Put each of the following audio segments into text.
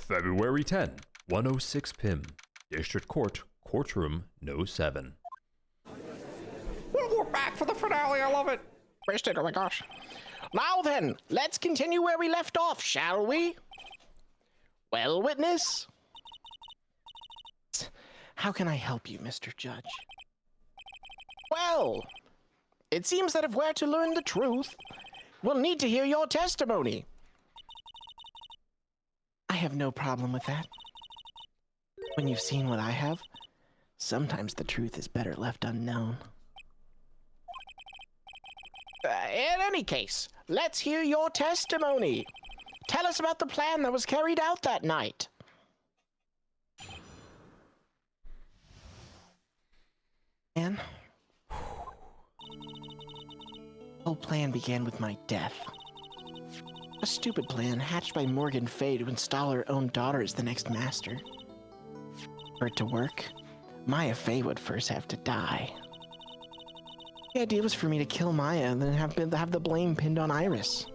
February 10, 106 Pim, District Court, Courtroom No. 7. We're back for the finale. I love it. Missed it. Oh my gosh. Now then, let's continue where we left off, shall we? Well, witness. How can I help you, Mr. Judge? Well, it seems that if we're to learn the truth, we'll need to hear your testimony. I have no problem with that. When you've seen what I have, sometimes the truth is better left unknown. In any case, let's hear your testimony. Tell us about the plan that was carried out that night. And the whole plan began with my death. A stupid plan hatched by Morgan Fay to install her own daughter as the next master. For it to work, Maya Fay would first have to die. The idea was for me to kill Maya and then have the blame pinned on Iris.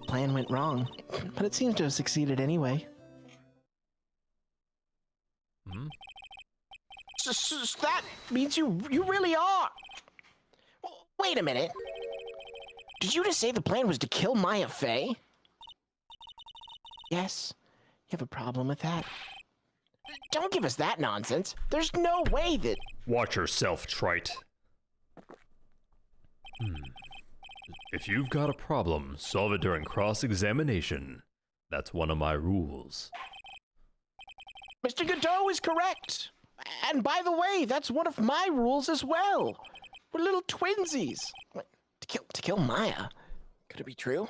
The plan went wrong, but it seems to have succeeded anyway. So that means you really are. Wait a minute. Did you just say the plan was to kill Maya Fay? Yes. You have a problem with that? Don't give us that nonsense. There's no way that... Watch yourself, trite. If you've got a problem, solve it during cross-examination. That's one of my rules. Mr. Godot is correct. And by the way, that's one of my rules as well. We're little twinsies. To kill Maya? Could it be true?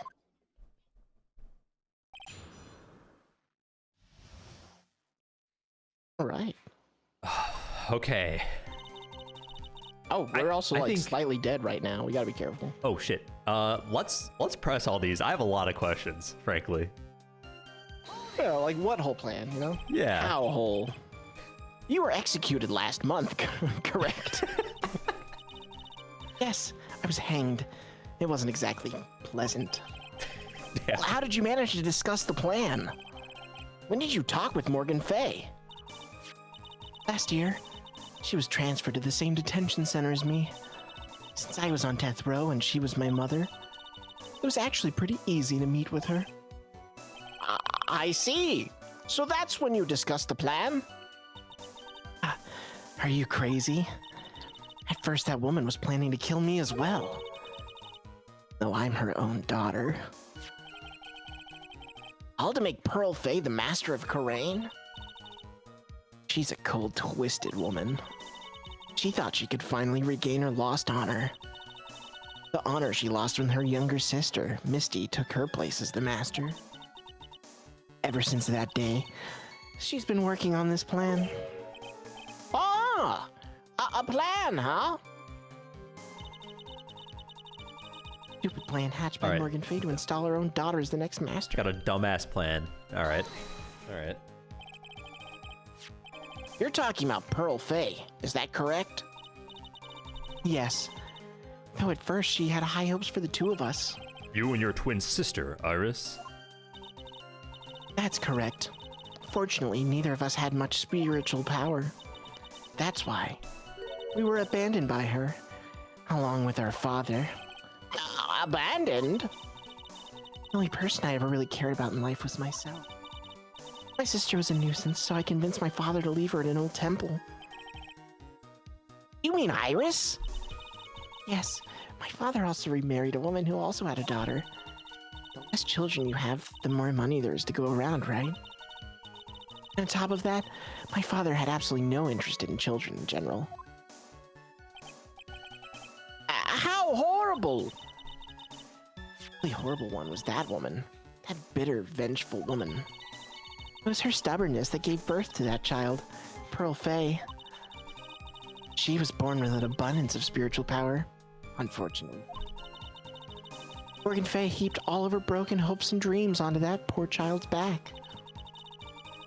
All right. Okay. Oh, we're also like slightly dead right now. We gotta be careful. Oh shit. Let's press all these. I have a lot of questions, frankly. Yeah, like what whole plan, you know? Yeah. How whole? You were executed last month, correct? Yes, I was hanged. It wasn't exactly pleasant. Yeah. Well, how did you manage to discuss the plan? When did you talk with Morgan Fay? Last year. She was transferred to the same detention center as me. Since I was on death row and she was my mother, it was actually pretty easy to meet with her. I see. So that's when you discussed the plan? Are you crazy? At first that woman was planning to kill me as well. Though I'm her own daughter. All to make Pearl Fay the master of Khura'in? She's a cold, twisted woman. She thought she could finally regain her lost honor. The honor she lost when her younger sister, Misty, took her place as the master. Ever since that day, she's been working on this plan. Ah! A plan, huh? Stupid plan hatched by Morgan Fay to install her own daughter as the next master. Got a dumbass plan. Alright. Alright. You're talking about Pearl Fay, is that correct? Yes. Though at first she had high hopes for the two of us. You and your twin sister, Iris? That's correct. Fortunately, neither of us had much spiritual power. That's why we were abandoned by her, along with our father. Abandoned? The only person I ever really cared about in life was myself. My sister was a nuisance, so I convinced my father to leave her at an old temple. You mean Iris? Yes, my father also remarried a woman who also had a daughter. The less children you have, the more money there is to go around, right? And on top of that, my father had absolutely no interest in children in general. How horrible! The really horrible one was that woman. That bitter, vengeful woman. It was her stubbornness that gave birth to that child, Pearl Fay. She was born with an abundance of spiritual power, unfortunately. Morgan Fay heaped all of her broken hopes and dreams onto that poor child's back.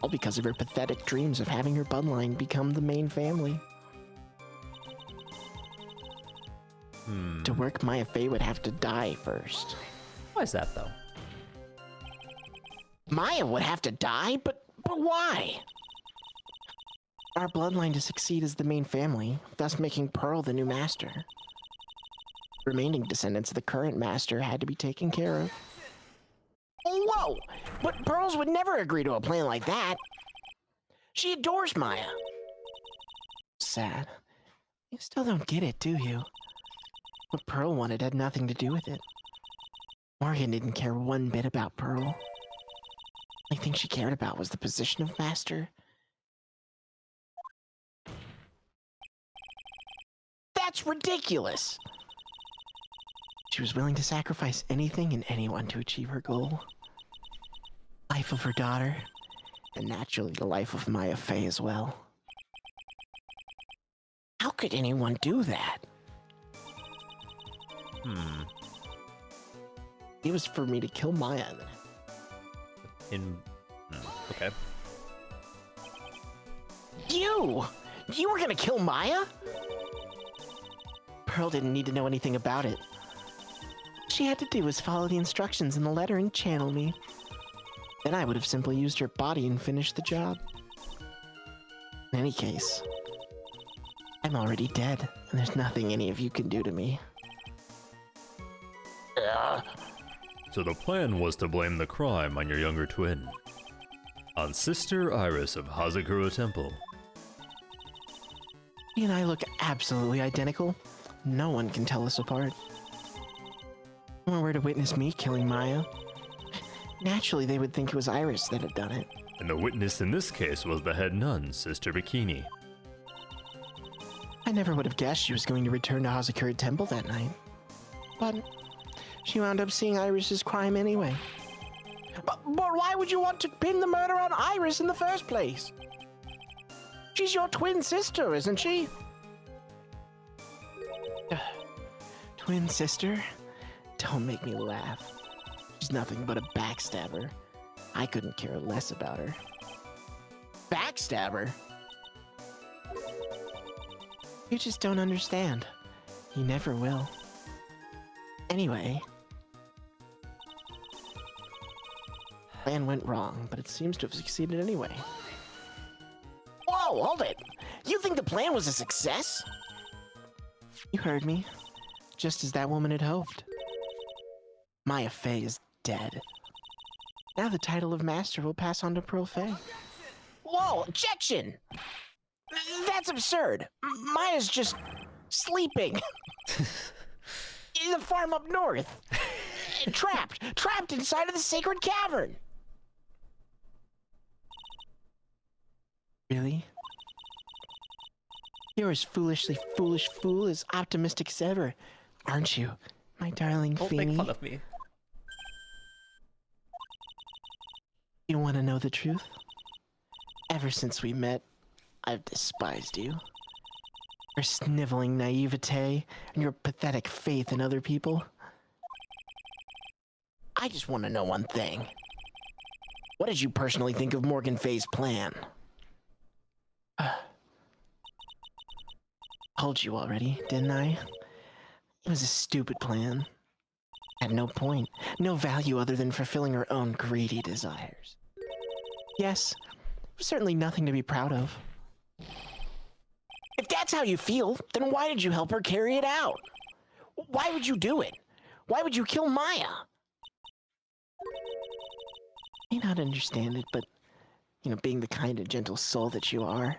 All because of her pathetic dreams of having her bloodline become the main family. To work, Maya Fay would have to die first. Why is that, though? Maya would have to die, but why? Our bloodline to succeed as the main family, thus making Pearl the new master. Remaining descendants of the current master had to be taken care of. Whoa! But Pearls would never agree to a plan like that. She adores Maya. Sad. You still don't get it, do you? What Pearl wanted had nothing to do with it. Morgan didn't care one bit about Pearl. The only thing she cared about was the position of master. That's ridiculous! She was willing to sacrifice anything and anyone to achieve her goal. Life of her daughter, and naturally the life of Maya Fey as well. How could anyone do that? It was for me to kill Maya. Okay. You were gonna kill Maya? Pearl didn't need to know anything about it. All she had to do was follow the instructions in the letter and channel me. Then I would have simply used her body and finished the job. In any case, I'm already dead, and there's nothing any of you can do to me. So the plan was to blame the crime on your younger twin. On Sister Iris of Hazakura Temple. He and I look absolutely identical. No one can tell us apart. If someone were to witness me killing Maya, naturally they would think it was Iris that had done it. And the witness in this case was the head nun, Sister Bikini. I never would have guessed she was going to return to Hazakura Temple that night. But she wound up seeing Iris's crime anyway. But why would you want to pin the murder on Iris in the first place? She's your twin sister, isn't she? Twin sister? Don't make me laugh. She's nothing but a backstabber. I couldn't care less about her. Backstabber? You just don't understand. You never will. Anyway. Plan went wrong, but it seems to have succeeded anyway. Whoa, hold it! You think the plan was a success? You heard me. Just as that woman had hoped. Maya Fey is dead. Now the title of Master will pass on to Pearl Fey. Whoa, objection! That's absurd. Maya's just sleeping. In the farm up north. Trapped inside of the sacred cavern. Really? You're as foolishly foolish fool as optimistic as ever, aren't you, my darling Don't Feeny? make fun of me. You want to know the truth? Ever since we met, I've despised you. Your sniveling naivete and your pathetic faith in other people. I just want to know one thing. What did you personally think of Morgan Fay's plan? Told you already, didn't I? It was a stupid plan. Had no point, no value other than fulfilling her own greedy desires. Yes, certainly nothing to be proud of. If that's how you feel, then why did you help her carry it out? Why would you do it? Why would you kill Maya? You may not understand it, but, being the kind and gentle soul that you are,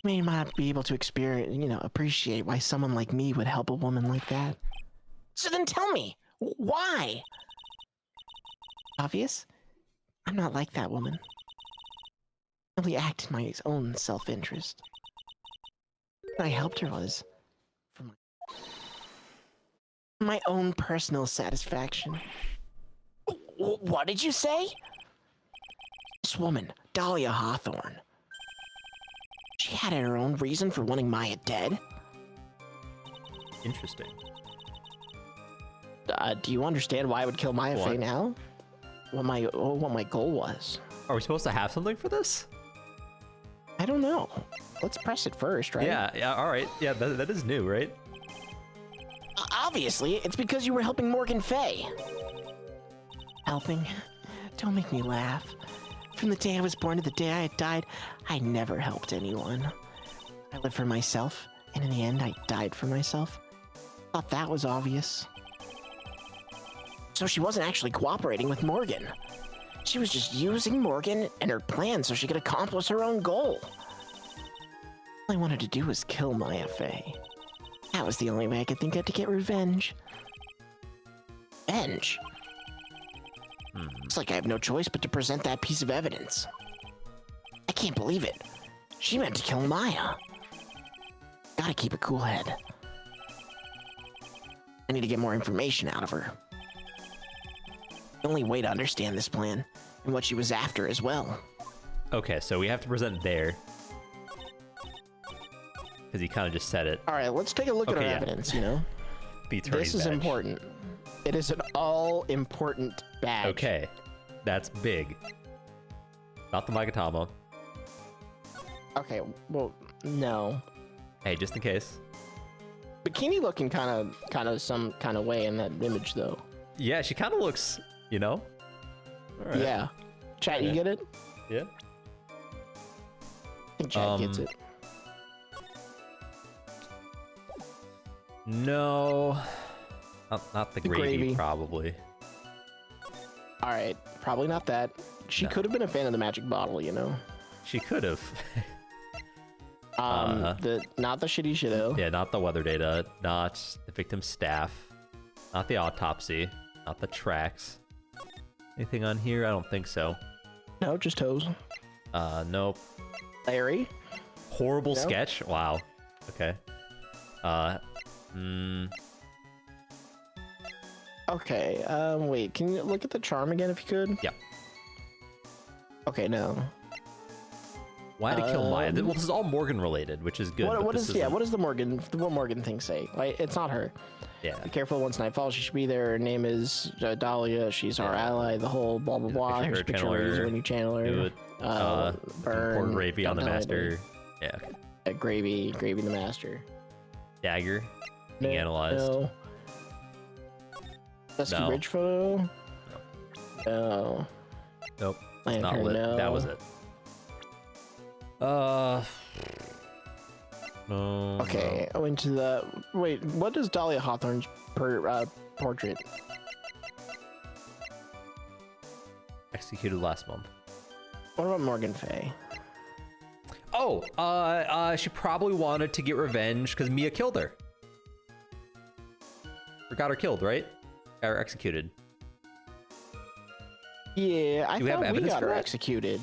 you may not be able to appreciate why someone like me would help a woman like that. So then tell me, why? Obvious? I'm not like that woman. I only act in my own self-interest. What I helped her was for my own personal satisfaction. What did you say? This woman, Dahlia Hawthorne. She had her own reason for wanting Maya dead. Interesting. Do you understand why I would kill Maya Fey now? What my goal was. Are we supposed to have something for this? I don't know. Let's press it first, right? Yeah, all right. Yeah, that is new, right? Obviously, it's because you were helping Morgan Fay. Helping? Don't make me laugh. From the day I was born to the day I died, I never helped anyone. I lived for myself, and in the end, I died for myself. Thought that was obvious. So she wasn't actually cooperating with Morgan. She was just using Morgan and her plan so she could accomplish her own goal. All I wanted to do was kill Maya Fey. That was the only way I could think of to get revenge. Revenge? It's like I have no choice but to present that piece of evidence. I can't believe it. She meant to kill Maya. Gotta keep a cool head. I need to get more information out of her. The only way to understand this plan, and what she was after as well. Okay, so we have to present there. Because he kind of just said it. Alright, let's take a look at our evidence, you know? The attorney's This is badge. important. It is an all-important badge. Okay, that's big. Not the Magatama. Okay, well, no. Hey, just in case. Bikini looking kind of some kind of way in that image, though. Yeah, she kind of looks, you know? All right. Yeah. Chat, you get it? Yeah. I think Chat gets it. No. Not the gravy, probably. Alright, probably not that. She could have been a fan of the magic bottle, you know? She could have. Not the shitty shitto. Yeah, not the weather data, not the victim's staff, not the autopsy, not the tracks. Anything on here? I don't think so. No, just toes. Nope. Larry? Horrible No? sketch? Wow. Okay. Okay, wait, can you look at the charm again if you could? Yeah. Okay, no. Why to kill Maya? Well, this is all Morgan related, which is good. What does the Morgan thing say? Like, it's not her. Yeah. Be careful once night falls. She should be there. Her name is Dahlia. She's our ally. The whole blah blah blah. Here's a picture of her when you channel her. Do it. Burn. Pour gravy on the don't tell master. Yeah. Okay. Gravy the master. Dagger. Being analyzed. No. Dusky No. Bridge photo. No. Nope. It's not Lantern, lit. no. That was it. No. Okay. Oh, into the wait. What does Dahlia Hawthorne's portrait? Executed last month. What about Morgan Fey? Oh, she probably wanted to get revenge because Mia killed her. Or got her killed, right? Or executed. Yeah, I Do we have thought we evidence got for her that? executed.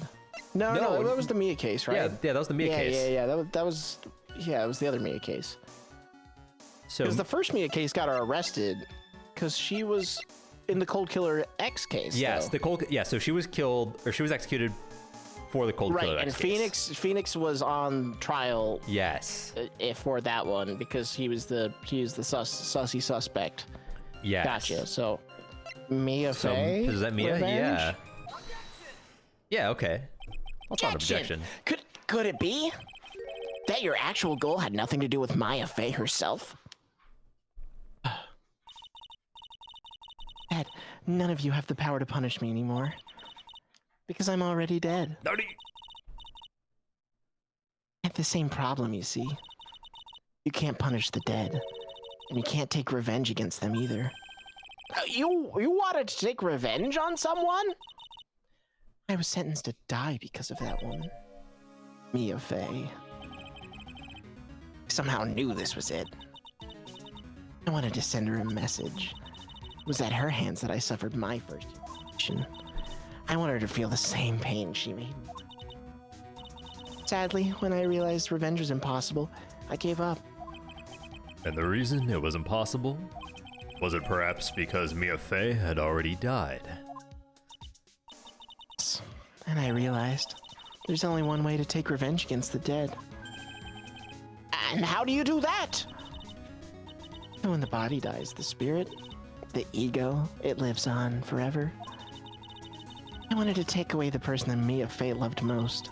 No, No, that was the Mia case, right? Yeah, that was the Mia case. Yeah. That was it was the other Mia case. So Because the first Mia case got her arrested because she was in the Cold Killer X case. yes, though. the cold. Yeah, so she was killed, or she was executed for the cold killer. Right, and X case. Phoenix was on trial Yes. for that one because he was the sussy suspect. Yes. Gotcha. So Mia So Fey. is that Mia? Revenge? Yeah. Yeah. Okay. That's not an objection. Could it be that your actual goal had nothing to do with Maya Fey herself? Ed, none of you have the power to punish me anymore. Because I'm already dead. Nobody. I have the same problem, you see. You can't punish the dead. And you can't take revenge against them either. You wanted to take revenge on someone? I was sentenced to die because of that woman. Mia Fey. I somehow knew this was it. I wanted to send her a message. It was at her hands that I suffered my first humiliation. I wanted her to feel the same pain she made. Sadly, when I realized revenge was impossible, I gave up. And the reason it was impossible? Was it perhaps because Mia Fey had already died? And I realized there's only one way to take revenge against the dead. And how do you do that? When the body dies, the spirit, the ego, it lives on forever. I wanted to take away the person that Mia Fey loved most.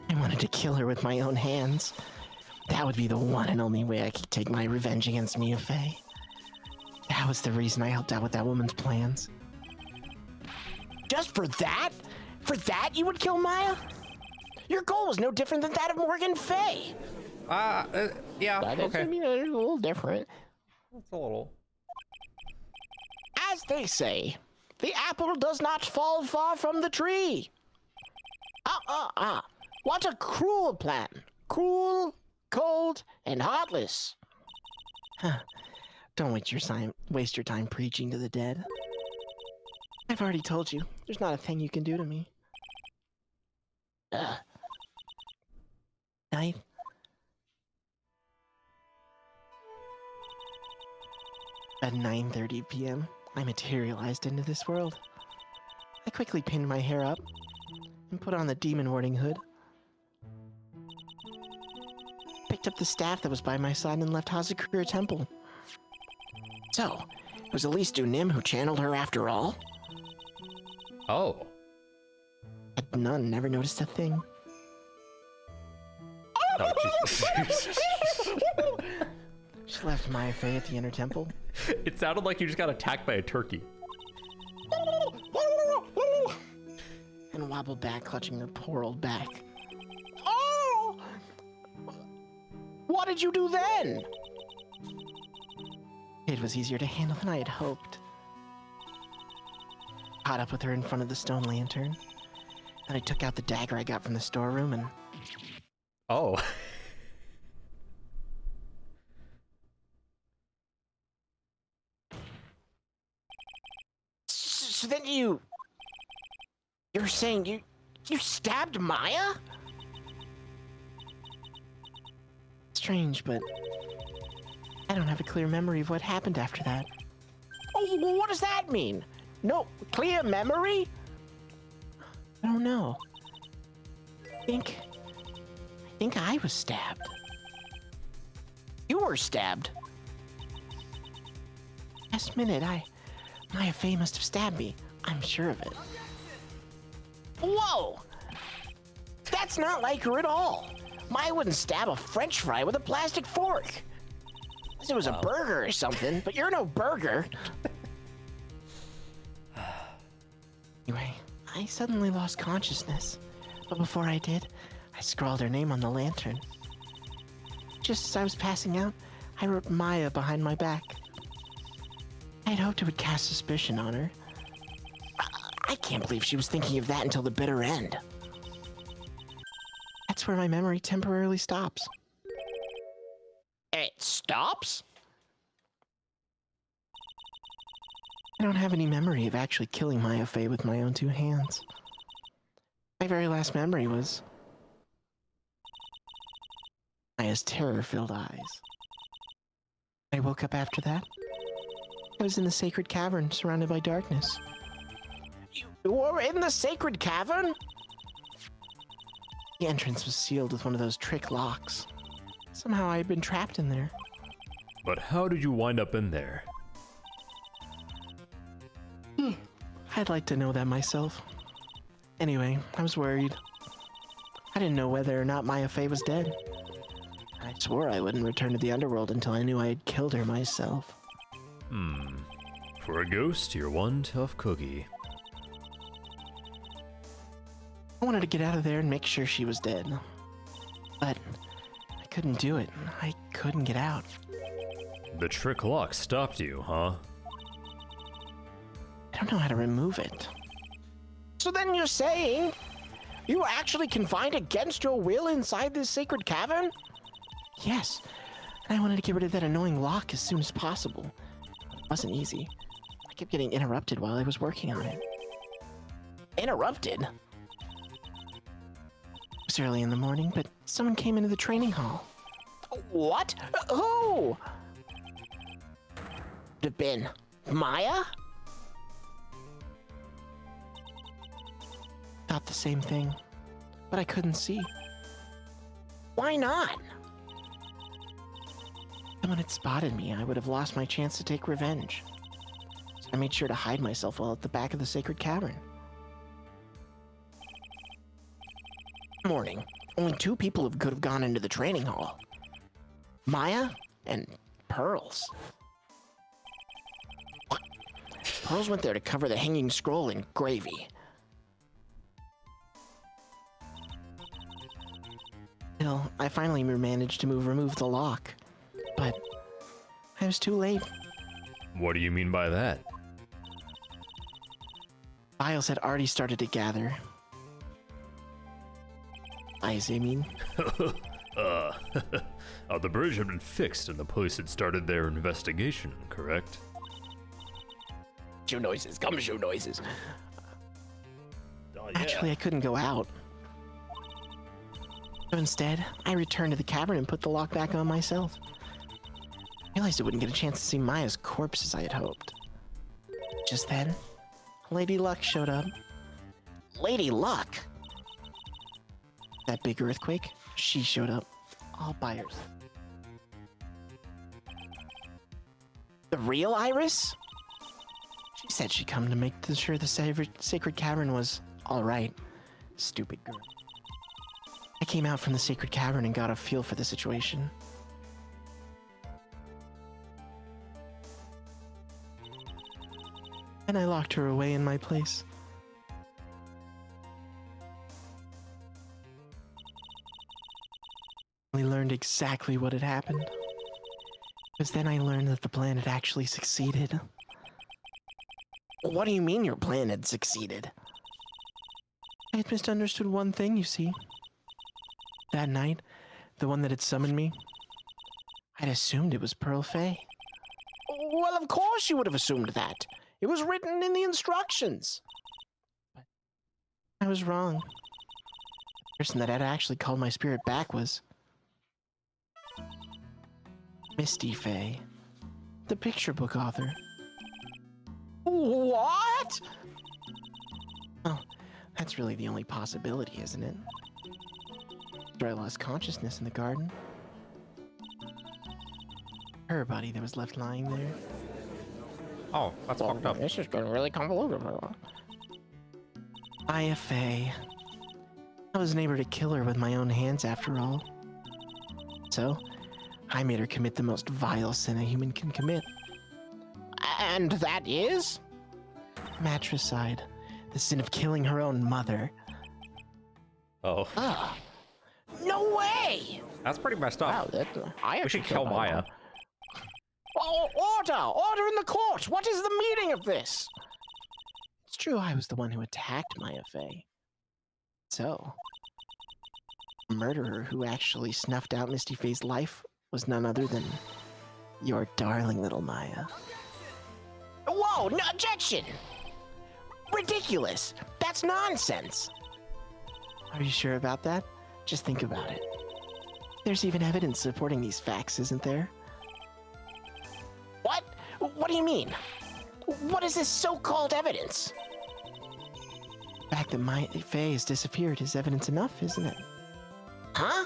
I wanted to kill her with my own hands. That would be the one and only way I could take my revenge against Mia Fey. That was the reason I helped out with that woman's plans. Just for that? For that you would kill Maya? Your goal was no different than that of Morgan Fay. Yeah, That is, okay. I mean, it's a little different. It's a little. As they say, the apple does not fall far from the tree. What a cruel plan. Cruel, cold, and heartless. Huh. Don't waste your time preaching to the dead. I've already told you, there's not a thing you can do to me. Night. At 9:30 p.m., I materialized into this world. I quickly pinned my hair up and put on the demon warding hood. Picked up the staff that was by my side and left Hazakura Temple. So, it was Elise Dunim who channeled her after all? Oh. But none never noticed a thing. Oh, Jesus. She left Maya Fey at the inner temple. It sounded like you just got attacked by a turkey. And wobbled back, clutching her poor old back. Oh! What did you do then? It was easier to handle than I had hoped. Caught up with her in front of the stone lantern. Then I took out the dagger I got from the storeroom and... Oh. So then you're saying you stabbed Maya? Strange, but I don't have a clear memory of what happened after that. Oh, well, what does that mean? No clear memory? I don't know. I think I was stabbed. You were stabbed. Last minute, Maya Fey must have stabbed me. I'm sure of it. Whoa! That's not like her at all. Maya wouldn't stab a French fry with a plastic fork. Unless it was a burger or something, but you're no burger. Anyway, I suddenly lost consciousness. But before I did, I scrawled her name on the lantern. Just as I was passing out, I wrote Maya behind my back. I had hoped it would cast suspicion on her. I can't believe she was thinking of that until the bitter end. That's where my memory temporarily stops. It stops? I don't have any memory of actually killing Maya Fey with my own two hands. My very last memory was Maya's terror-filled eyes. I woke up after that. I was in the sacred cavern, surrounded by darkness. You were in the sacred cavern? The entrance was sealed with one of those trick locks. Somehow I had been trapped in there. But how did you wind up in there? I'd like to know that myself. Anyway, I was worried. I didn't know whether or not Maya Fey was dead. I swore I wouldn't return to the underworld until I knew I had killed her myself. For a ghost, you're one tough cookie. I wanted to get out of there and make sure she was dead. But I couldn't do it. I couldn't get out. The trick lock stopped you, huh? I don't know how to remove it. So then you're saying you were actually confined against your will inside this sacred cavern? Yes, and I wanted to get rid of that annoying lock as soon as possible. It wasn't easy. I kept getting interrupted while I was working on it. Interrupted? It was early in the morning, but someone came into the training hall. What? Who? Could have been Maya? Thought the same thing, but I couldn't see. Why not? If someone had spotted me, I would have lost my chance to take revenge. So I made sure to hide myself while at the back of the sacred cavern. Morning. Only two people could have gone into the training hall. Maya and Pearls. Pearls went there to cover the hanging scroll in gravy. Still, I finally managed to remove the lock. But I was too late. What do you mean by that? Files had already started to gather. I mean. The bridge had been fixed and the police had started their investigation, correct? Shoe noises, gumshoe noises. Oh, yeah. Actually, I couldn't go out. So instead, I returned to the cavern and put the lock back on myself. I realized I wouldn't get a chance to see Maya's corpse as I had hoped. Just then, Lady Luck showed up. Lady Luck? That big earthquake, she showed up. All by herself. The real Iris? She said she'd come to make sure the sacred cavern was all right. Stupid girl. I came out from the sacred cavern and got a feel for the situation. And I locked her away in my place. I learned exactly what had happened. Because then I learned that the plan had actually succeeded. What do you mean your plan had succeeded? I had misunderstood one thing, you see. That night, the one that had summoned me, I'd assumed it was Pearl Fay. Well, of course you would have assumed that. It was written in the instructions. But I was wrong. The person that had actually called my spirit back was Misty Fay, the picture book author. What? Oh, that's really the only possibility, isn't it? After I lost consciousness in the garden. Her body that was left lying there. Oh, that's fucked up. This has been really convoluted. Maya Fay. I wasn't able to kill her with my own hands after all. So, I made her commit the most vile sin a human can commit. And that is? Matricide. The sin of killing her own mother. Oh, Ah. No way! that's pretty messed up. We should kill Maya. Oh, order in the court! What is the meaning of this? It's true I was the one who attacked Maya Fay. So, the murderer who actually snuffed out Misty Fay's life was none other than your darling little Maya. Whoa, no objection! Ridiculous! That's nonsense! Are you sure about that? Just think about it. There's even evidence supporting these facts, isn't there? What? What do you mean? What is this so-called evidence? The fact that Maya Fay has disappeared is evidence enough, isn't it? Huh?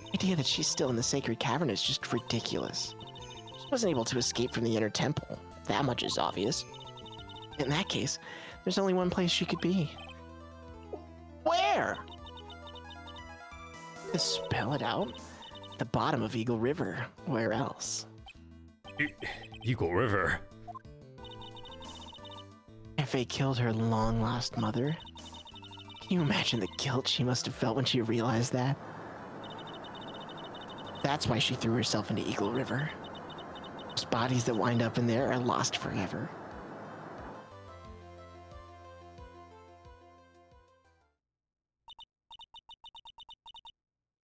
The idea that she's still in the sacred cavern is just ridiculous. She wasn't able to escape from the inner temple. That much is obvious. In that case, there's only one place she could be. Where? To spell it out. The bottom of Eagle River. Where else? Eagle River. Fay killed her long-lost mother. Can you imagine the guilt she must have felt when she realized that? That's why she threw herself into Eagle River. Those bodies that wind up in there are lost forever.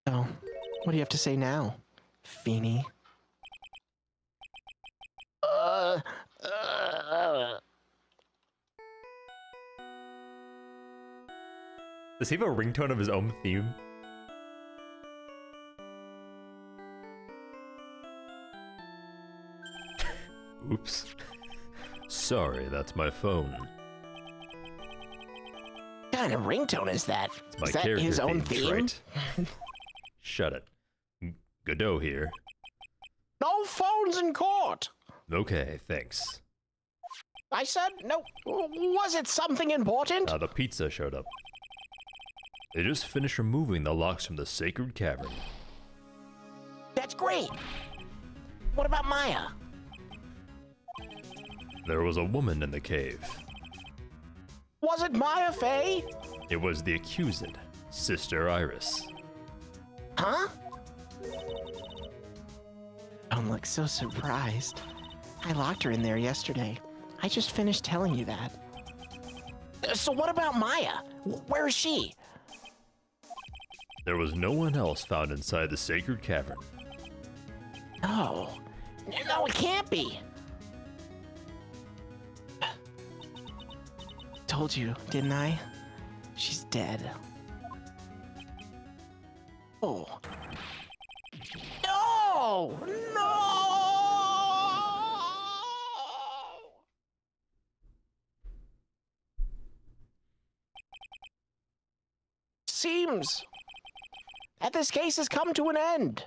So, what do you have to say now, Feeny? Does he have a ringtone of his own theme? Oops. Sorry, that's my phone. What kind of ringtone is that? It's my Is that character his own theme? Right. Shut it. Godot here. No phones in court! Okay, thanks. I said no. Was it something important? The pizza showed up. They just finished removing the locks from the sacred cavern. That's great. What about Maya? There was a woman in the cave. Was it Maya Fay? It was the accused, Sister Iris. Huh? Don't look so surprised. I locked her in there yesterday. I just finished telling you that. So what about Maya? Where is she? There was no one else found inside the sacred cavern. No. No, it can't be. Told you, didn't I? She's dead. Oh. No! No! Seems that this case has come to an end.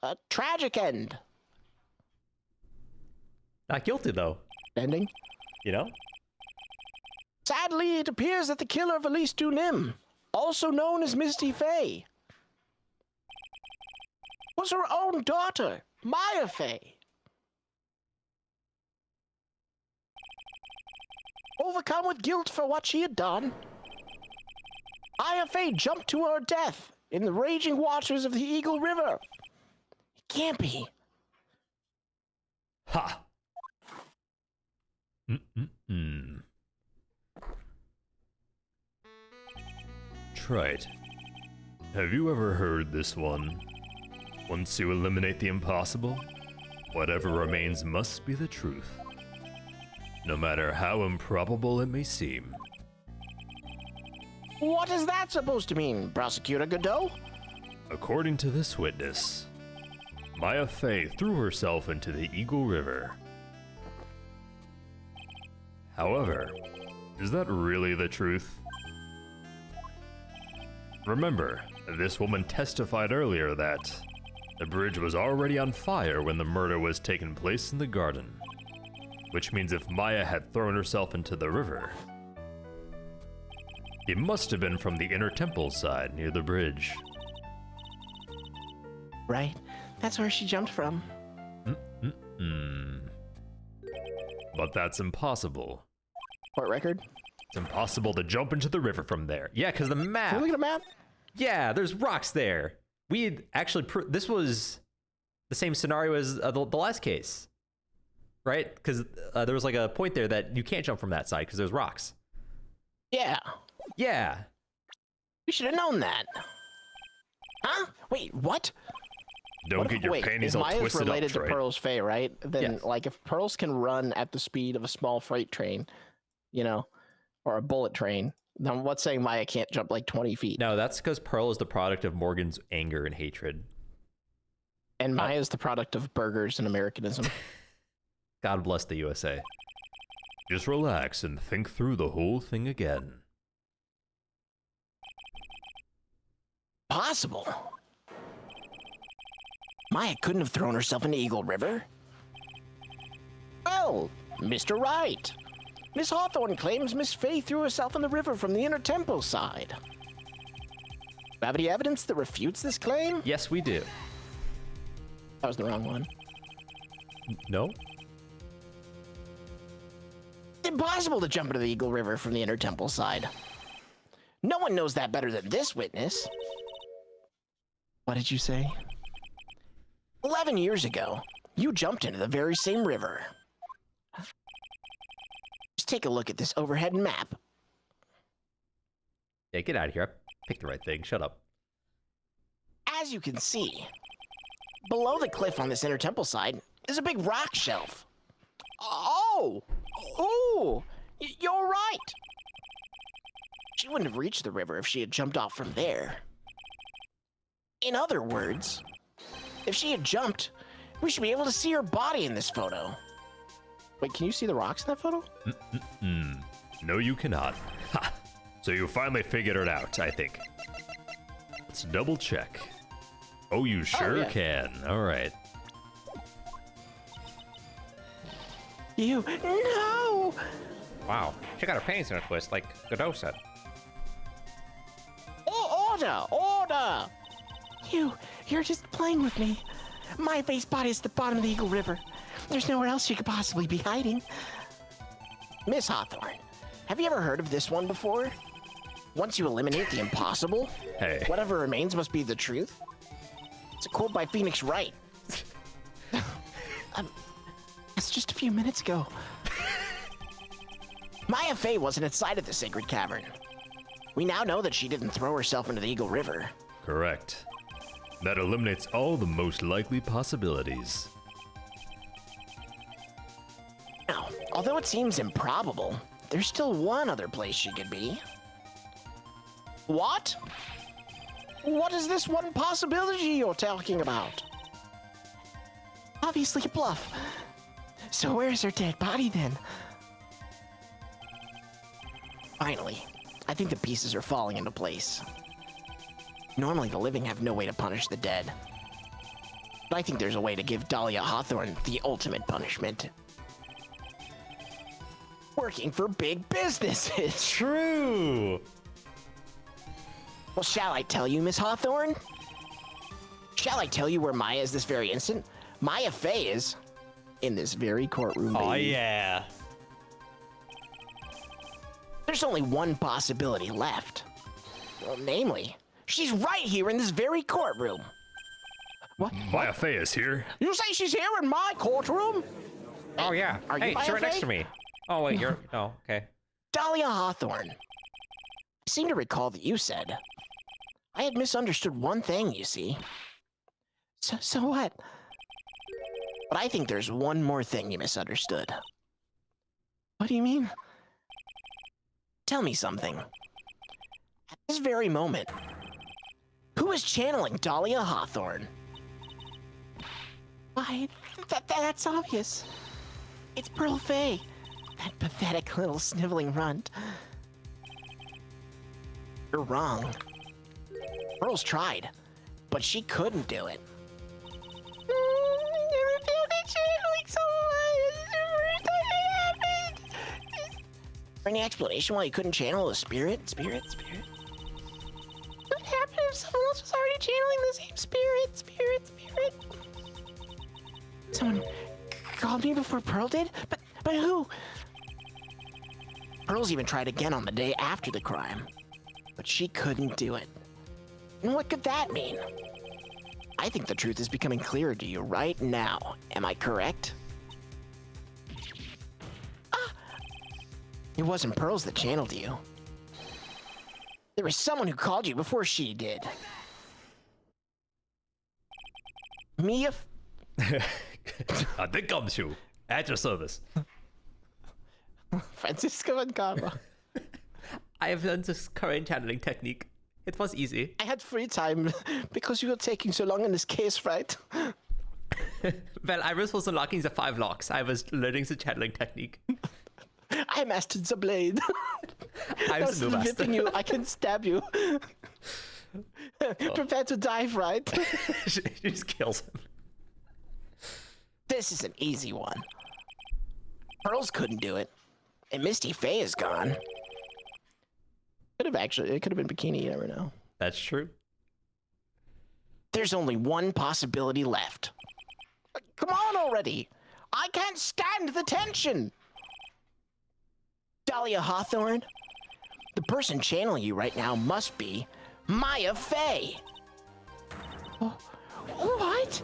A tragic end. Not guilty, though. Ending? You know? Sadly, it appears that the killer of Elise Dunim, also known as Misty Faye, was her own daughter, Maya Faye. Overcome with guilt for what she had done, Maya Faye jumped to her death in the raging waters of the Eagle River. It can't be. Ha! Mm-mm-mm. Trite. Have you ever heard this one? Once you eliminate the impossible, whatever remains must be the truth. No matter how improbable it may seem. What is that supposed to mean, Prosecutor Godot? According to this witness, Maya Faye threw herself into the Eagle River. However, is that really the truth? Remember, this woman testified earlier that the bridge was already on fire when the murder was taking place in the garden. Which means if Maya had thrown herself into the river, it must have been from the inner temple side near the bridge. Right, that's where she jumped from. But that's impossible. Court record? It's impossible to jump into the river from there. Yeah, because the map. Can we look at a map? Yeah, there's rocks there. We had actually this was the same scenario as the last case, right? Because there was like a point there that you can't jump from that side because there's rocks. Yeah. Yeah. We should have known that. Huh? Wait, what? Don't get your panties all Maya's twisted up, related to Troy. Pearl's Faye, right? Then, Yes. like, if Pearls can run at the speed of a small freight train, you know, or a bullet train, then what's saying Maya can't jump like 20 feet? No, that's because Pearl is the product of Morgan's anger and hatred. And Maya's the product of burgers and Americanism. God bless the USA. Just relax and think through the whole thing again. Possible. Maya couldn't have thrown herself into Eagle River. Well, Mr. Right. Miss Hawthorne claims Miss Faye threw herself in the river from the inner temple side. Have any evidence that refutes this claim? Yes, we do. That was the wrong one. No? It's impossible to jump into the Eagle River from the inner temple side. No one knows that better than this witness. What did you say? 11 years ago, you jumped into the very same river. Just take a look at this overhead map. Yeah, get out of here. I picked the right thing. Shut up. As you can see, below the cliff on this inner temple side is a big rock shelf. Oh! Oh! You're right! She wouldn't have reached the river if she had jumped off from there. In other words, if she had jumped, we should be able to see her body in this photo. Wait, can you see the rocks in that photo? No, you cannot. Ha! So you finally figured it out, I think. Let's double check. Oh, you sure yeah. can. All right. You... No! Wow, she got her panties in a twist, like Godot said. Order! Order! You're just playing with me. My face body is at the bottom of the Eagle River. There's nowhere else she could possibly be hiding. Miss Hawthorne, have you ever heard of this one before? Once you eliminate the impossible, Hey. whatever remains must be the truth. It's a quote by Phoenix Wright. It's just a few minutes ago. Maya Fey wasn't inside of the sacred cavern. We now know that she didn't throw herself into the Eagle River. Correct. That eliminates all the most likely possibilities. Now, although it seems improbable, there's still one other place she could be. What? What is this one possibility you're talking about? Obviously a bluff. So where's her dead body then? Finally, I think the pieces are falling into place. Normally the living have no way to punish the dead. But I think there's a way to give Dahlia Hawthorne the ultimate punishment. Working for big businesses. True. Well, shall I tell you, Miss Hawthorne? Shall I tell you where Maya is this very instant? Maya Fey is in this very courtroom. Oh baby. yeah. There's only one possibility left. Well, namely, she's right here in this very courtroom. What? Maya Fey is here. You say she's here in my courtroom? Oh yeah. Are you Hey, she's right next Fey? to me. Oh wait, you're no. Okay. Dahlia Hawthorne. I seem to recall that you said I had misunderstood one thing, you see. So what? But I think there's one more thing you misunderstood. What do you mean? Tell me something. At this very moment, who is channeling Dahlia Hawthorne? Why, that's obvious. It's Pearl Fey, that pathetic little sniveling runt. You're wrong. Pearl's tried, but she couldn't do it. Any explanation why you couldn't channel a spirit? Spirit? What happened if someone else was already channeling the same spirit? Someone called me before Pearl did? But who? Pearl's even tried again on the day after the crime, but she couldn't do it. And what could that mean? I think the truth is becoming clearer to you right now. Am I correct? It wasn't Pearls that channeled you. There was someone who called you before she did. Mia. I comes you. At your service. Francisco and Carla. I have learned this current channeling technique. It was easy. I had free time because you were taking so long in this case, right? Well, I was unlocking the 5 locks. I was learning the channeling technique. I mastered the blade. I was the master. Whipping you, I can stab you. Prepare to dive, right? She just kills him. This is an easy one. Pearls couldn't do it, and Misty Fey is gone. It could have been Bikini, you never know. That's true. There's only one possibility left. Come on already! I can't stand the tension! Dahlia Hawthorne, the person channeling you right now must be Maya Fey. What?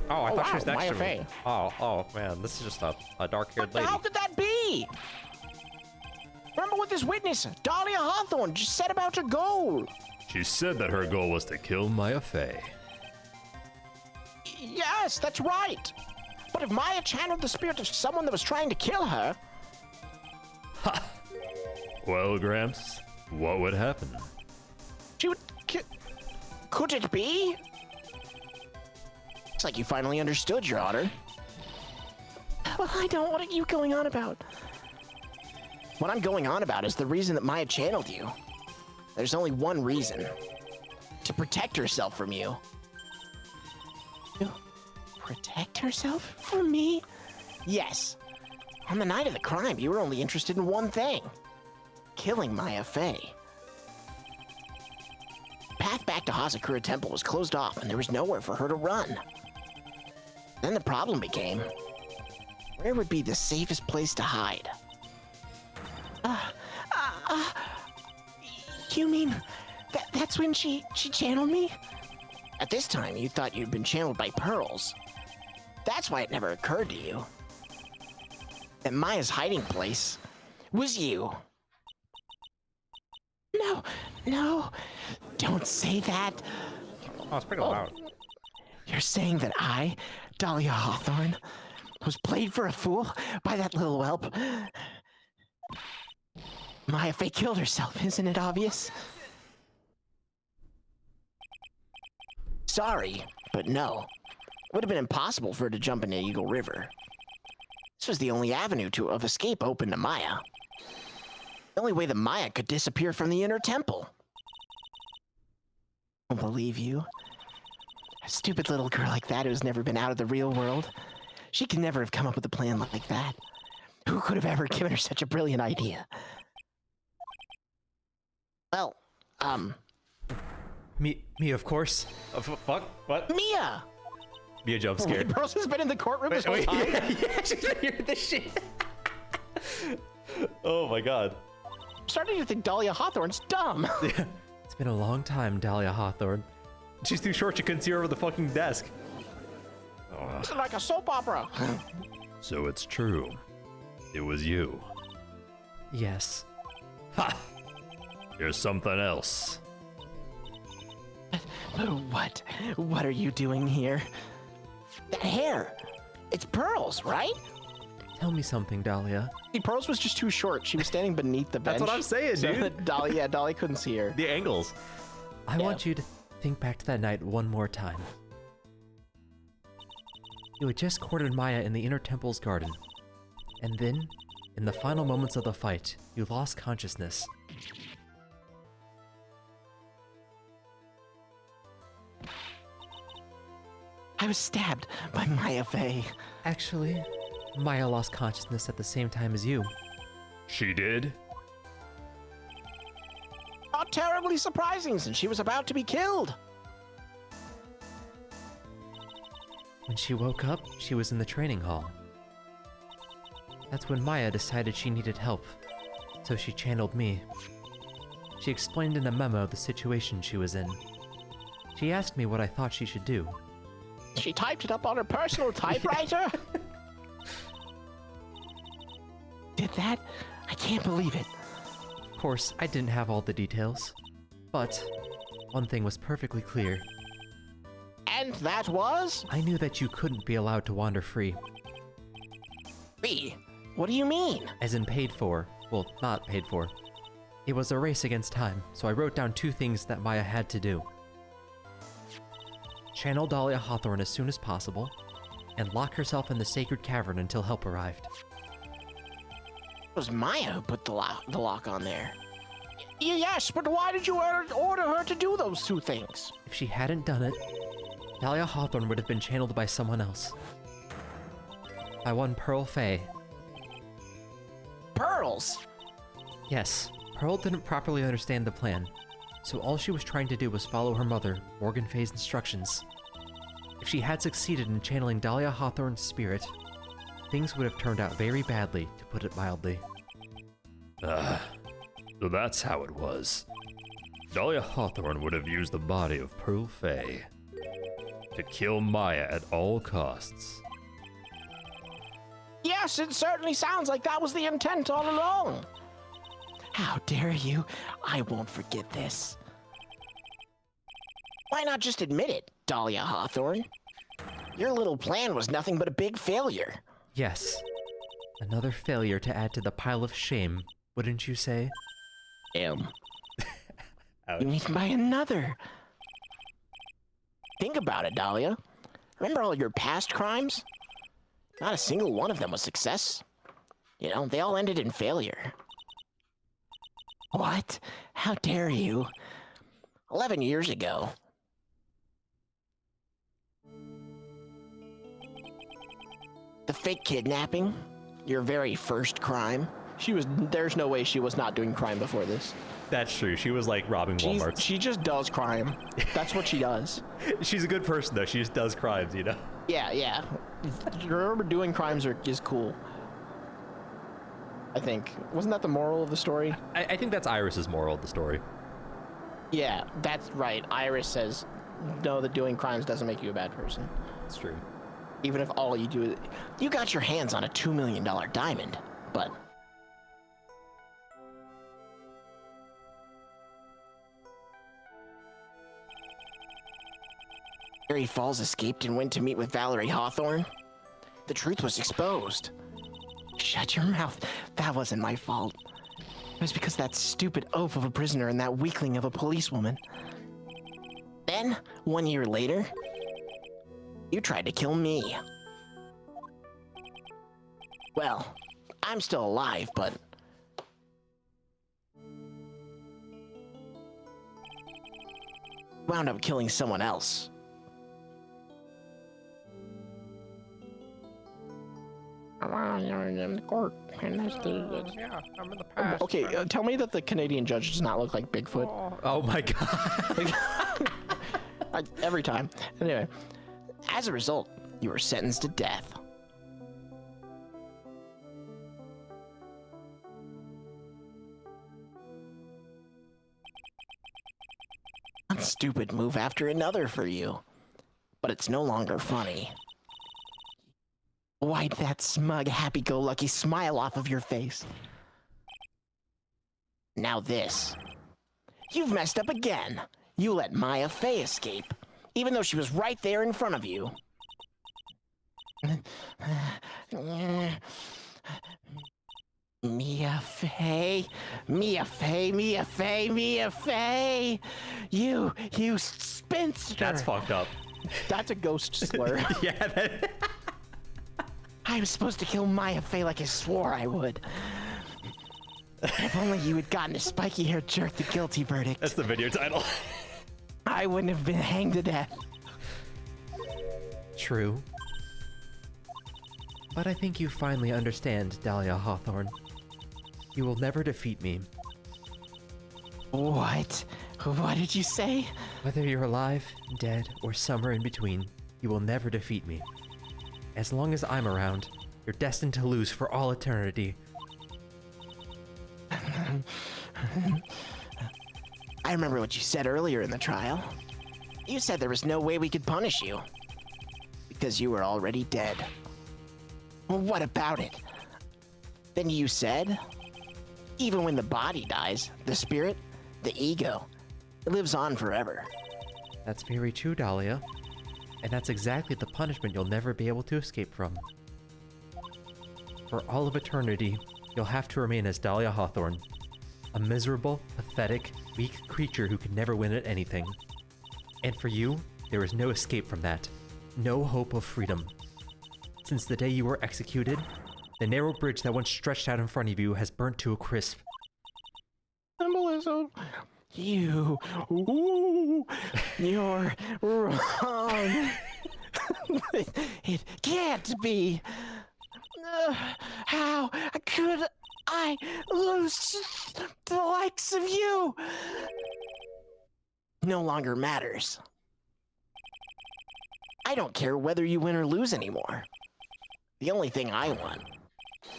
Oh, I thought she was wow, next Maya to me. Fey. Oh man, this is just a dark-haired lady. How could that be? Remember what this witness, Dahlia Hawthorne, just said about her goal. She said that her goal was to kill Maya Fey. Yes, that's right. But if Maya channeled the spirit of someone that was trying to kill her, Well, Gramps, what would happen? she would Could it be? Looks like you finally understood, Your Honor. Well, I don't. What are you going on about? What I'm going on about is the reason that Maya channeled you. There's only one reason. To protect herself from you. To protect herself from me? Yes. On the night of the crime, you were only interested in one thing. Killing Maya Fey. Path back to Hazakura Temple was closed off and there was nowhere for her to run. Then the problem became, where would be the safest place to hide? You mean that's when she channeled me? At this time, you thought you'd been channeled by pearls. That's why it never occurred to you that Maya's hiding place was you. No, don't say that. Oh, it's pretty loud. You're saying that I, Dahlia Hawthorne, was played for a fool by that little whelp? Maya Fey killed herself, isn't it obvious? Sorry, but no. It would have been impossible for her to jump into Eagle River. This was the only avenue of escape open to Maya. The only way that Maya could disappear from the inner temple. I don't believe you. A stupid little girl like that who's never been out of the real world. She could never have come up with a plan like that. Who could have ever given her such a brilliant idea? Well, Me, of course. Fuck? What? Mia! Mia jump Wait, scared. Pearls has been in the courtroom this whole Wait, time? yeah, she's been hearing this shit. Oh my god. I'm starting to think Dahlia Hawthorne's dumb. Yeah. It's been a long time, Dahlia Hawthorne. She's too short, you couldn't see her over the fucking desk. This is like a soap opera. So it's true. It was you. Yes. Ha! Here's something else. What? What are you doing here? That hair. It's Pearls, right? Tell me something, Dahlia. See, Pearls was just too short. She was standing beneath the bench. That's what I'm saying, dude. Dahlia couldn't see her. The angles. I Yeah. want you to think back to that night one more time. You had just cornered Maya in the inner temple's garden. And then, in the final moments of the fight, you lost consciousness. I was stabbed by Maya Fey. Actually, Maya lost consciousness at the same time as you. She did? Not terribly surprising since she was about to be killed. When she woke up, she was in the training hall. That's when Maya decided she needed help, so she channeled me. She explained in a memo the situation she was in. She asked me what I thought she should do. She typed it up on her personal typewriter? Did that? I can't believe it. Of course, I didn't have all the details, but one thing was perfectly clear. And that was? I knew that you couldn't be allowed to wander free, Me? What do you mean? as in paid for. Well, not paid for. It was a race against time, so I wrote down 2 things that Maya had to do. Channel Dahlia Hawthorne as soon as possible, and lock herself in the sacred cavern until help arrived. It was Maya who put the lock on there. Yes, but why did you order her to do those 2 things? If she hadn't done it, Dahlia Hawthorne would have been channeled by someone else. By one Pearl Fey. Pearls? Yes, Pearl didn't properly understand the plan, so all she was trying to do was follow her mother, Morgan Fey's instructions. If she had succeeded in channeling Dahlia Hawthorne's spirit, things would have turned out very badly, to put it mildly. So that's how it was. Dahlia Hawthorne would have used the body of Pearl Fey to kill Maya at all costs. Yes, it certainly sounds like that was the intent all along. How dare you? I won't forget this. Why not just admit it, Dahlia Hawthorne? Your little plan was nothing but a big failure. Yes, another failure to add to the pile of shame, wouldn't you say? You mean by another? Think about it, Dahlia. Remember all your past crimes? Not a single one of them was success. You know, they all ended in failure. What? How dare you? 11 years ago. The fake kidnapping, your very first crime. There's no way she was not doing crime before this. That's true, she was like robbing Walmart. She just does crime. That's what she does. She's a good person though, she just does crimes, you know? Yeah. Remember, doing crimes is cool. I think. Wasn't that the moral of the story? I think that's Iris's moral of the story. Yeah, that's right. Iris says, no, that doing crimes doesn't make you a bad person. It's true. Even if all you do is... You got your hands on a $2 million diamond, but... Harry Falls escaped and went to meet with Valerie Hawthorne. The truth was exposed. Shut your mouth. That wasn't my fault. It was because of that stupid oaf of a prisoner and that weakling of a policewoman. Then, 1 year later, you tried to kill me. Well, I'm still alive, but... wound up killing someone else. You're in the court. Yeah, I'm in the past. Okay, tell me that the Canadian judge does not look like Bigfoot. Oh my god. Every time. Anyway, as a result, you were sentenced to death. One stupid move after another for you. But it's no longer funny. Wipe that smug, happy-go-lucky smile off of your face. Now this. You've messed up again. You let Maya Fey escape, even though she was right there in front of you. Mia Fey, Mia Fey, Mia Fey, Mia Fey. You spinster. That's fucked up. That's a ghost slur. Yeah, that... I was supposed to kill Maya Fey like I swore I would. If only you had gotten a spiky-haired jerk the guilty verdict. That's the video title. I wouldn't have been hanged to death. True. But I think you finally understand, Dahlia Hawthorne. You will never defeat me. What? What did you say? Whether you're alive, dead, or somewhere in between, you will never defeat me. As long as I'm around, you're destined to lose for all eternity. I remember what you said earlier in the trial. You said there was no way we could punish you. Because you were already dead. Well, what about it? Then you said, even when the body dies, the spirit, the ego, it lives on forever. That's very true, Dahlia. And that's exactly the punishment you'll never be able to escape from. For all of eternity, you'll have to remain as Dahlia Hawthorne. A miserable, pathetic, weak creature who can never win at anything. And for you, there is no escape from that. No hope of freedom. Since the day you were executed, the narrow bridge that once stretched out in front of you has burnt to a crisp. Symbolism. You're wrong. It can't be. How could I lose the likes of you? No longer matters. I don't care whether you win or lose anymore. The only thing I want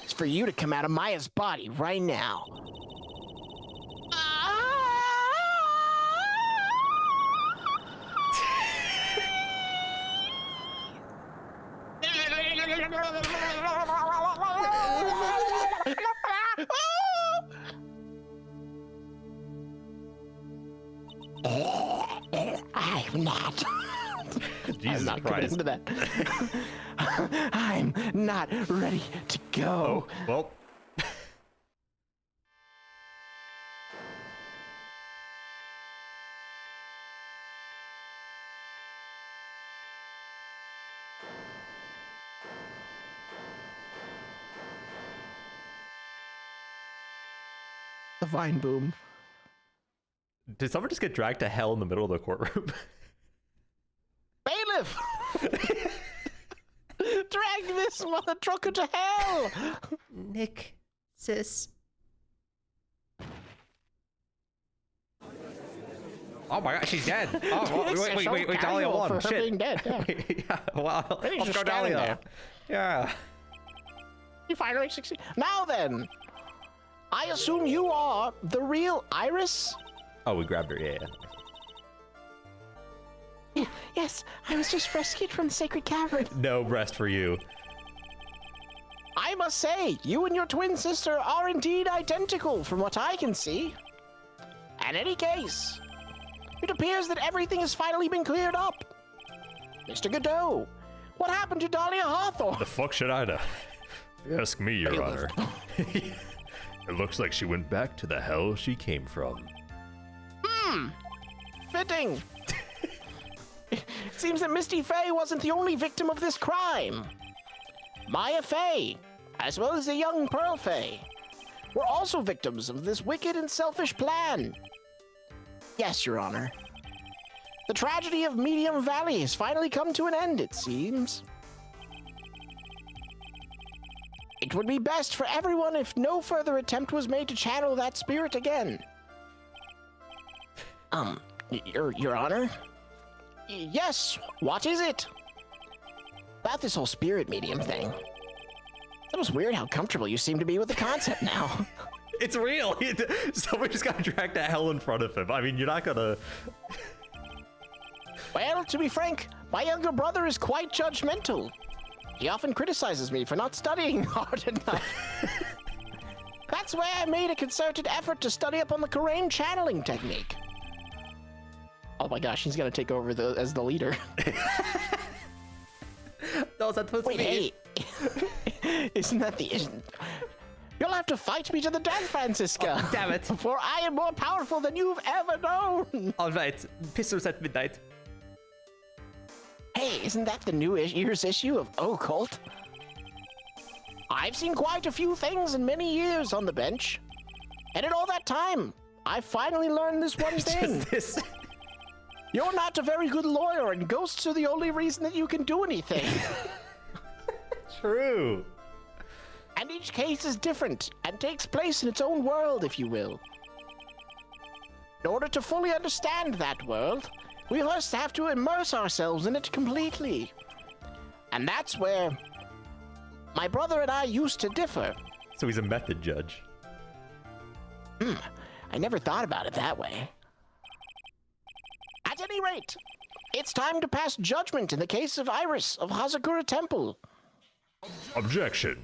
is for you to come out of Maya's body right now. I'm not. Jesus I'm not coming Christ. into that. I'm not ready to go. Oh, well. The vine boom. Did someone just get dragged to hell in the middle of the courtroom? Bailiff! Drag this mother trucker to hell! Nick, sis. Oh my god, she's dead. Oh, It's wait, so Dahlia casual won. for her Shit. being dead, yeah. Yeah, well, He's Let's just go, standing Dahlia. Yeah. You finally succeed. Now then, I assume you are the real Iris? Oh, we grabbed her. Yeah. Yes, I was just rescued from the sacred cavern. No rest for you. I must say, you and your twin sister are indeed identical from what I can see. In any case, it appears that everything has finally been cleared up. Mr. Godot, what happened to Dahlia Hawthorne? The fuck should I know? If you ask me, Your Honor. It looks like she went back to the hell she came from. Fitting. It seems that Misty Faye wasn't the only victim of this crime. Maya Faye, as well as the young Pearl Faye, were also victims of this wicked and selfish plan. Yes, Your Honor. The tragedy of Medium Valley has finally come to an end, it seems. It would be best for everyone if no further attempt was made to channel that spirit again. Your Honor? Yes, what is it? About this whole spirit medium thing. It was weird how comfortable you seem to be with the concept now. It's real. Someone just got dragged to hell in front of him. I mean, you're not gonna. Well, to be frank, my younger brother is quite judgmental. He often criticizes me for not studying hard enough. That's why I made a concerted effort to study up on the Karain channeling technique. Oh my gosh, he's gonna take over as the leader. No, is that supposed Wait, to be? hey. Isn't that the... You'll have to fight me to the death, Francisca. Oh, damn it. For I am more powerful than you've ever known. All right, pistols at midnight. Hey, isn't that the new year's issue of Occult? I've seen quite a few things in many years on the bench. And in all that time, I finally learned this one thing. Just this. You're not a very good lawyer, and ghosts are the only reason that you can do anything. True. And each case is different, and takes place in its own world, if you will. In order to fully understand that world, we first have to immerse ourselves in it completely. And that's where my brother and I used to differ. So he's a method judge. I never thought about it that way. At any rate, it's time to pass judgment in the case of Iris of Hazakura Temple. Objection.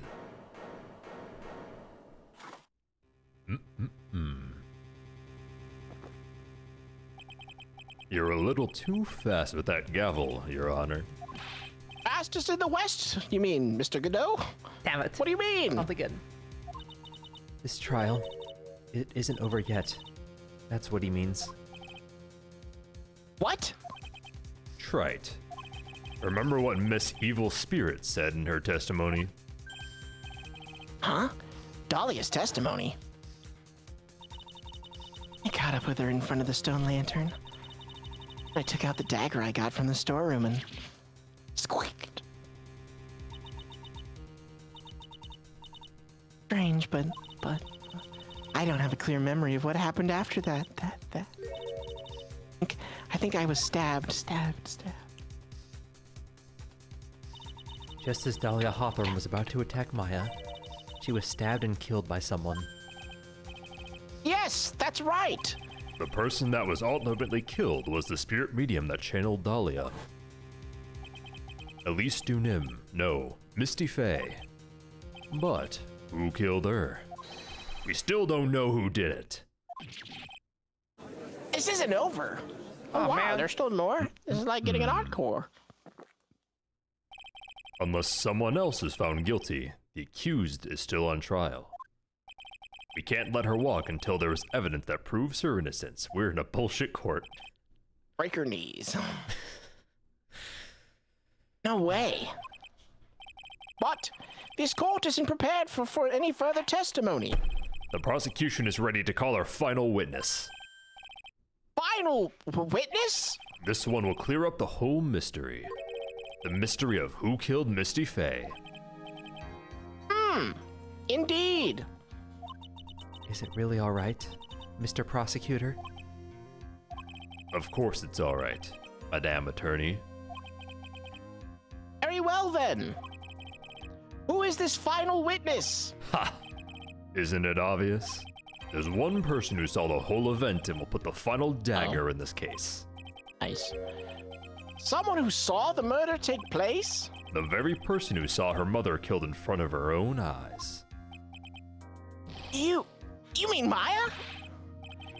You're a little too fast with that gavel, Your Honor. Fastest in the West, you mean, Mr. Godot? Damn it. What do you mean? Not again. This trial, it isn't over yet. That's what he means. What? Trite. Remember what Miss Evil Spirit said in her testimony? Huh? Dahlia's testimony. I caught up with her in front of the stone lantern. I took out the dagger I got from the storeroom and squeaked. Strange, but I don't have a clear memory of what happened after that. I think I was stabbed. Just as Dahlia Hawthorne was about to attack Maya, she was stabbed and killed by someone. Yes, that's right. The person that was ultimately killed was the spirit medium that channeled Dahlia. Elise Dunim, no, Misty Faye. But who killed her? We still don't know who did it. This isn't over. Oh, wow, man. there's still more? This is like getting an encore. Unless someone else is found guilty, the accused is still on trial. We can't let her walk until there is evidence that proves her innocence. We're in a bullshit court. Break her knees. No way. What? This court isn't prepared for any further testimony. The prosecution is ready to call our final witness. Final witness? This one will clear up the whole mystery. The mystery of who killed Misty Faye. Indeed. Is it really all right, Mr. Prosecutor? Of course it's alright, Madame Attorney. Very well then. Who is this final witness? Ha! Isn't it obvious? There's one person who saw the whole event and will put the final dagger in this case. Nice. Someone who saw the murder take place? The very person who saw her mother killed in front of her own eyes. You mean Maya?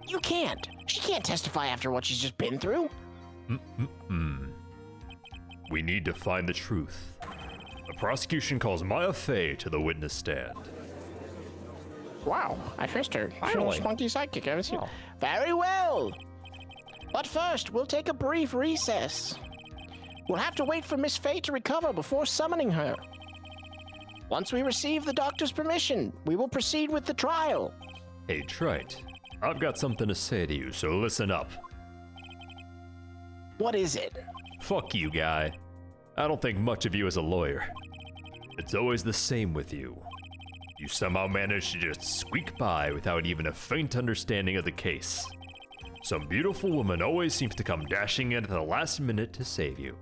You can't. She can't testify after what she's just been through. We need to find the truth. The prosecution calls Maya Fey to the witness stand. Wow, I trust her. Finally. She's a spunky sidekick. I haven't seen. Oh. Very well. But first, we'll take a brief recess. We'll have to wait for Miss Fey to recover before summoning her. Once we receive the doctor's permission, we will proceed with the trial. Hey, Trite, I've got something to say to you, so listen up. What is it? Fuck you, guy. I don't think much of you as a lawyer. It's always the same with you. You somehow manage to just squeak by without even a faint understanding of the case. Some beautiful woman always seems to come dashing in at the last minute to save you.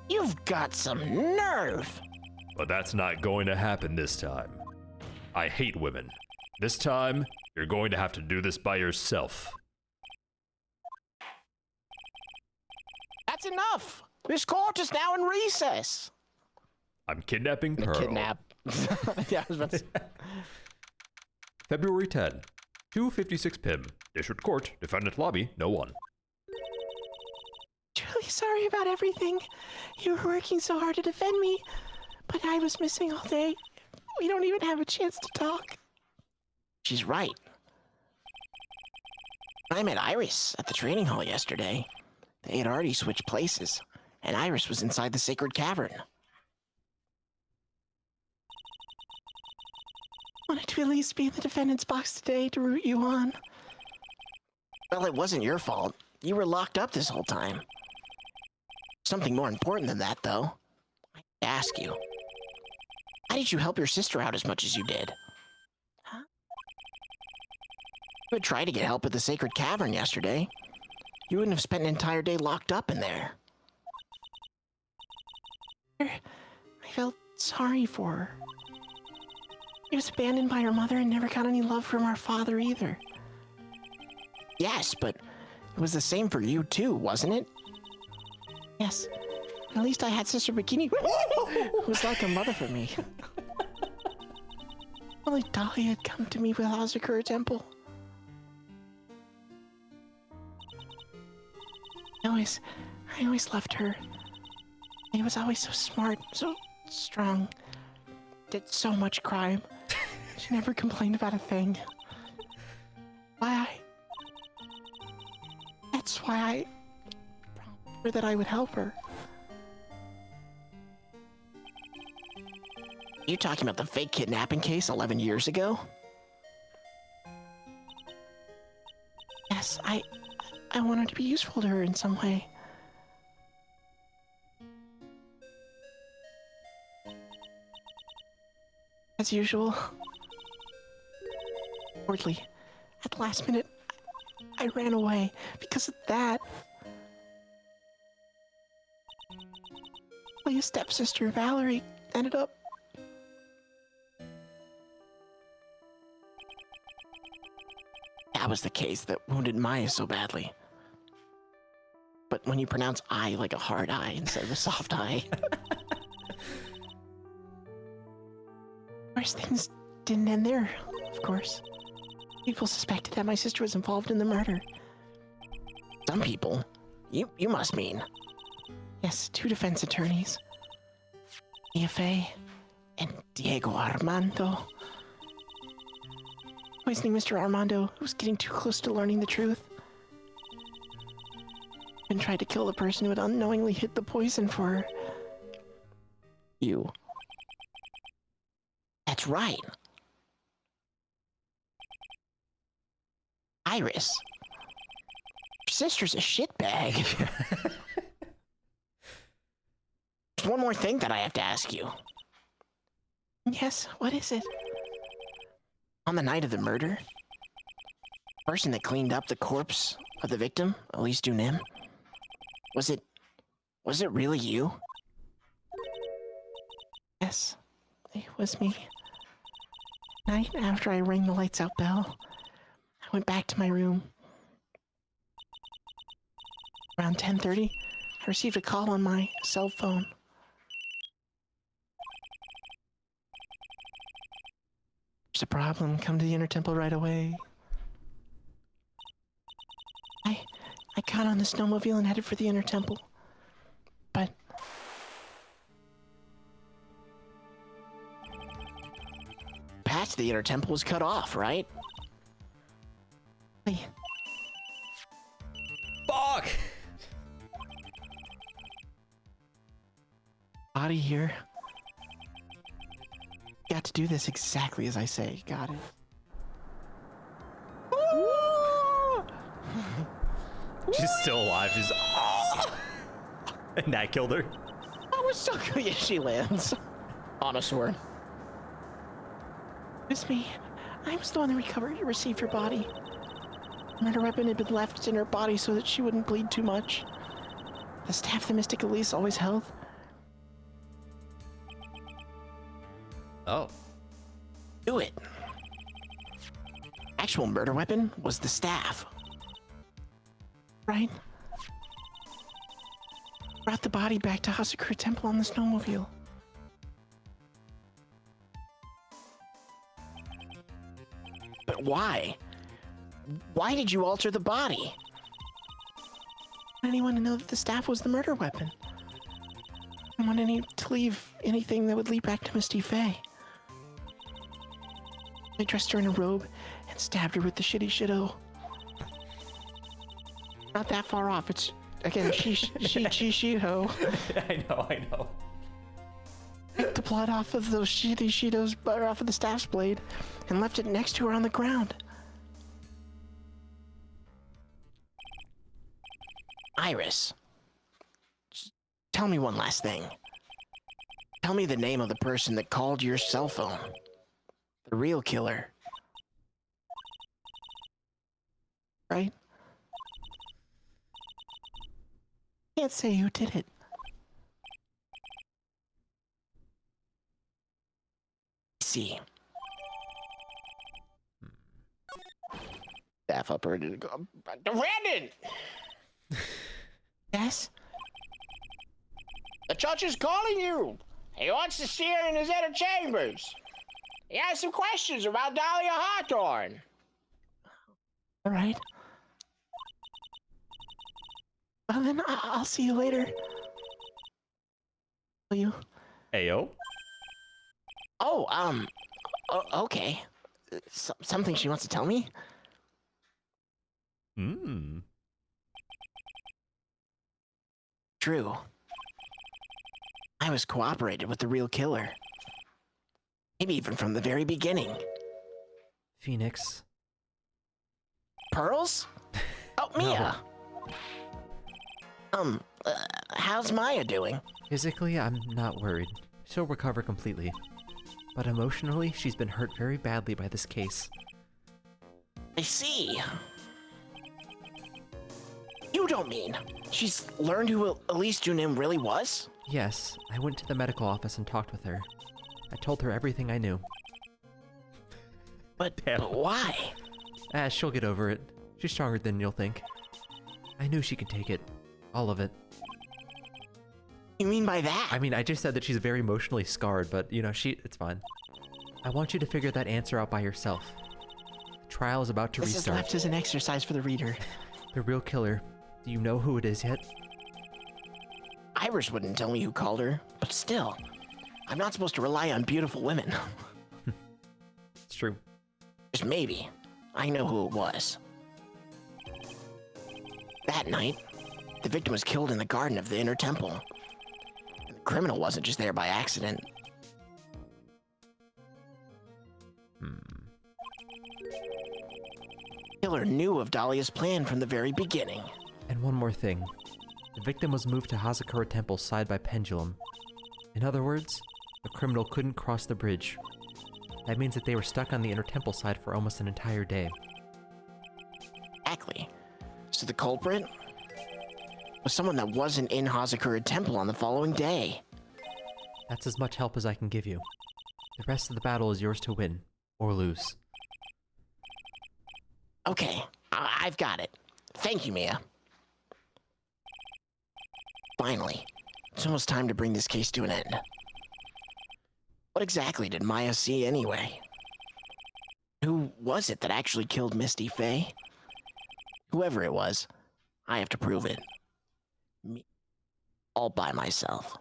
You've got some nerve. But that's not going to happen this time. I hate women. This time, you're going to have to do this by yourself. That's enough. This court is now in recess. I'm kidnapping Pearl. Kidnap. Yeah, I was about to say. February 10, 2:56 p.m. District Court, Defendant Lobby, No 1. Truly sorry about everything. You were working so hard to defend me, but I was missing all day. We don't even have a chance to talk. She's right. I met Iris at the training hall yesterday. They had already switched places, and Iris was inside the sacred cavern. Wanted to at least be in the defendant's box today to root you on. Well, it wasn't your fault. You were locked up this whole time. Something more important than that, though. I have to ask you. How did you help your sister out as much as you did? Huh? You had tried to get help at the sacred cavern yesterday. You wouldn't have spent an entire day locked up in there. I felt sorry for her. She was abandoned by her mother and never got any love from our father either. Yes, but it was the same for you too, wasn't it? Yes, at least I had Sister Bikini, who was like a mother for me. Only Dolly had come to me with Azakura Temple. I always loved her. She was always so smart, so strong. Did so much crime. She never complained about a thing. That's why I promised her that I would help her. You talking about the fake kidnapping case 11 years ago? Yes, I wanted to be useful to her in some way. As usual. Awkwardly, at the last minute, I ran away because of that. My stepsister, Valerie, ended up... That was the case that wounded Maya so badly. But when you pronounce I like a hard I instead of a soft I. Worse things didn't end there, of course. People suspected that my sister was involved in the murder. Some people? You must mean. Yes, 2 defense attorneys. Mia Fey and Diego Armando. Poisoning Mr. Armando, who was getting too close to learning the truth. And tried to kill the person who had unknowingly hid the poison for her. You. That's right. Iris. Your sister's a shitbag. There's one more thing that I have to ask you. Yes, what is it? On the night of the murder, the person that cleaned up the corpse of the victim, Elise Dunim, was it really you? Yes, it was me. Night after I rang the lights out bell, I went back to my room. Around 10:30, I received a call on my cell phone. There's a problem. Come to the Inner Temple right away. I got on the snowmobile and headed for the Inner Temple. But Path to the Inner Temple was cut off, right? I, Fuck! body here. Got to do this exactly as I say. Got it. She's still alive. She's. And that killed her. That was so good. Yeah, she lands on a sword. It was me. I was the one that recovered and received her body. The murder weapon had been left in her body so that she wouldn't bleed too much. The staff the Mystic Elise always held. Oh. Do it. Actual murder weapon was the staff. Right? Brought the body back to Hasakura Temple on the snowmobile. But why? Why did you alter the body? Anyone to know that the staff was the murder weapon. I didn't want any to leave anything that would lead back to Misty Faye. I dressed her in a robe and stabbed her with the shitty shitto. Not that far off. It's again shitto. I know. Took the blood off of those shitty shittos, butter off of the staff's blade, and left it next to her on the ground. Iris. Just tell me one last thing. Tell me the name of the person that called your cell phone. The real killer. Right? Can't say who did it. See. Staff up ready to go. Brandon! Yes? The judge is calling you. He wants to see her in his inner chambers. He has some questions about Dahlia Hawthorne. All right. Well, then I'll see you later. Will you? Ayo. Oh, okay. Something she wants to tell me? Hmm. True. I was cooperated with the real killer. Maybe even from the very beginning. Phoenix. Pearls? Oh, Mia! How's Maya doing? Physically, I'm not worried. She'll recover completely. But emotionally, she's been hurt very badly by this case. I see. You don't mean she's learned who Elise Junim really was? Yes, I went to the medical office and talked with her. I told her everything I knew. But why? She'll get over it. She's stronger than you'll think. I knew she could take it. All of it. You mean by that? I mean, I just said that she's very emotionally scarred, but, you know, it's fine. I want you to figure that answer out by yourself. The trial is about to This is restart. left as an exercise for the reader. The real killer. Do you know who it is yet? Iris wouldn't tell me who called her, but still, I'm not supposed to rely on beautiful women. It's true. Just maybe. I know who it was. That night, the victim was killed in the garden of the Inner Temple. And the criminal wasn't just there by accident. Killer knew of Dahlia's plan from the very beginning. And one more thing. The victim was moved to Hazakura Temple side by pendulum. In other words, the criminal couldn't cross the bridge. That means that they were stuck on the Inner Temple side for almost an entire day. Exactly. So the culprit was someone that wasn't in Hazakura Temple on the following day. That's as much help as I can give you. The rest of the battle is yours to win. or lose. Okay, I've got it. Thank you, Mia. Finally, it's almost time to bring this case to an end. What exactly did Maya see anyway? Who was it that actually killed Misty Faye? Whoever it was, I have to prove it. Me, all by myself.